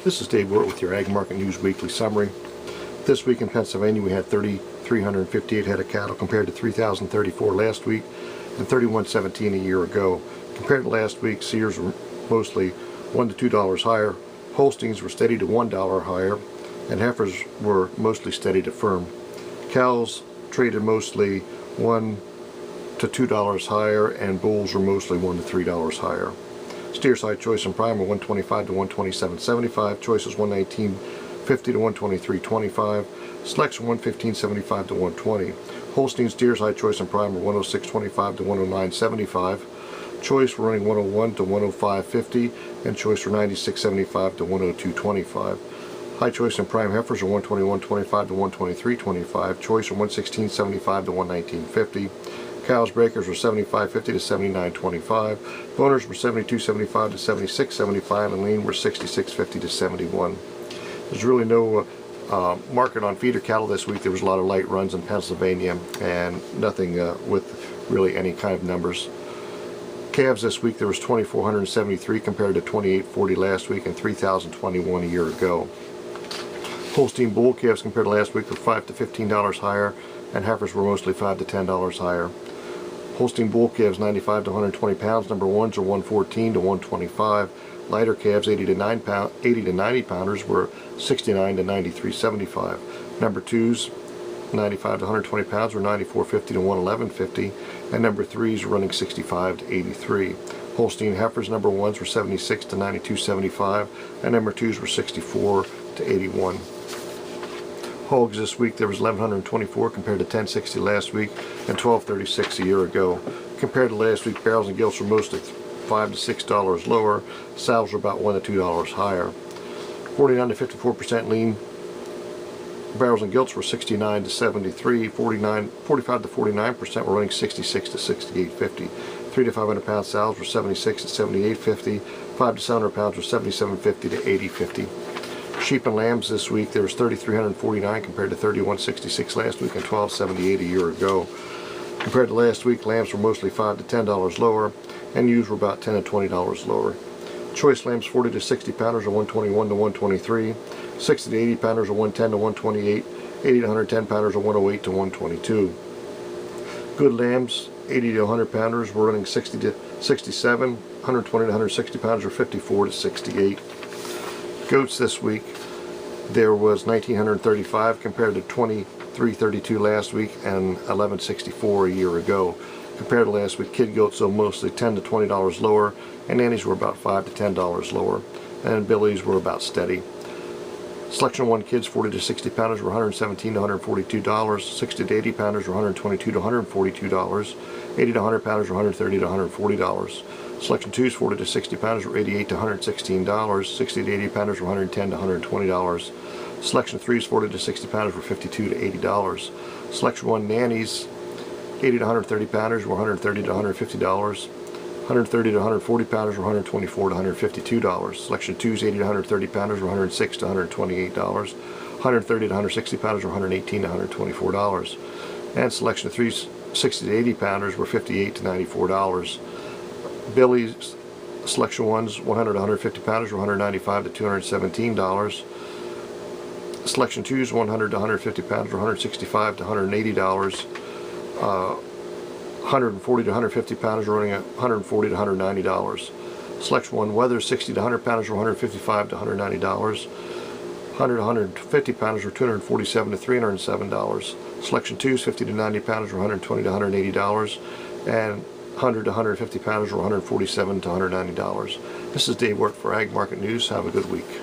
This is Dave Wirt with your Ag Market News Weekly Summary. This week in Pennsylvania we had 3,358 head of cattle compared to 3,034 last week and 3,117 a year ago. Compared to last week, steers were mostly $1 to $2 higher, Holsteins were steady to $1 higher, and heifers were mostly steady to firm. Cows traded mostly $1 to $2 higher, and bulls were mostly $1 to $3 higher. Steer side choice and prime were 125 to 127.75. Choice is 119.50 to 123.25. Selection 115.75 to 120. Holstein steer side choice and prime were 106.25 to 109.75. Choice were running 101 to 105.50, and choice were 96.75 to 102.25. High choice and prime heifers are 121.25 to 123.25. Choice are 116.75 to 119.50. Cows breakers were 75.50 to 79.25. Boners were 72.75 to 76.75, and lean were 66.50 to 71. There's really no market on feeder cattle this week. There was a lot of light runs in Pennsylvania and nothing with really any kind of numbers. Calves this week there was 2,473 compared to 2,840 last week and 3,021 a year ago. Holstein bull calves compared to last week were $5 to $15 higher, and heifers were mostly $5 to $10 higher. Holstein bull calves 95 to 120 pounds, number ones are 114 to 125. Lighter calves 80 to 90 pounders were 69 to 93.75. Number twos 95 to 120 pounds were 94.50 to 111.50, and number threes were running 65 to 83. Holstein heifers number ones were 76 to 92.75, and number twos were 64 to 81. Hogs this week there was 1,124 compared to 1,060 last week and 1,236 a year ago. Compared to last week, barrels and gilts were mostly $5 to $6 lower. Sows were about $1 to $2 higher. 49 to 54% lean barrels and gilts were 69 to 73. 45 to 49% were running 66 to 68.50. 3 to 500 pound sows were 76 to 78.50. 5 to 700 pounds were 77.50 to 80.50. Sheep and lambs this week there was 3,349 compared to 3,166 last week and 1,278 a year ago. Compared to last week, lambs were mostly $5 to $10 lower, and ewes were about $10 to $20 lower. Choice lambs 40 to 60 pounders are 121 to 123. 60 to 80 pounders are 110 to 128. 80 to 110 pounders are 108 to 122. Good lambs 80 to 100 pounders were running 60 to 67. 120 to 160 pounders are 54 to 68. Goats this week there was 1,935 compared to 2,332 last week and 1,164 a year ago. Compared to last week, kid goats sold mostly $10 to $20 lower, and nannies were about $5 to $10 lower, and billies were about steady. Selection 1 kids 40 to 60 pounders were $117 to $142. 60 to 80 pounders were $122 to $142. 80 to 100 pounders were $130 to $140. Selection 2s 40 to 60 pounders were $88 to $116. 60 to 80 pounders were $110 to $120. Selection 3s 40 to 60 pounders were $52 to $80. Selection 1 nannies 80 to 130 pounders were $130 to $150. 130 to 140 pounders were $124 to $152. Selection 2s 80 to 130 pounders were $106 to $128. 130 to 160 pounders were $118 to $124. And selection 3s 60 to 80 pounders were $58 to $94. Billies selection 1s 100 to 150 pounders were $195 to $217. Selection 2s 100 to 150 pounders were $165 to $180. 140 to 150 pounders were running at $140 to $190. Selection 1 weather 60 to 100 pounders were $155 to $190. 100 to 150 pounders were $247 to $307. Selection 2s 50 to 90 pounders were $120 to $180, and 100 to 150 pounders were $147 to $190. This is Dave Wirt for Ag Market News. Have a good week.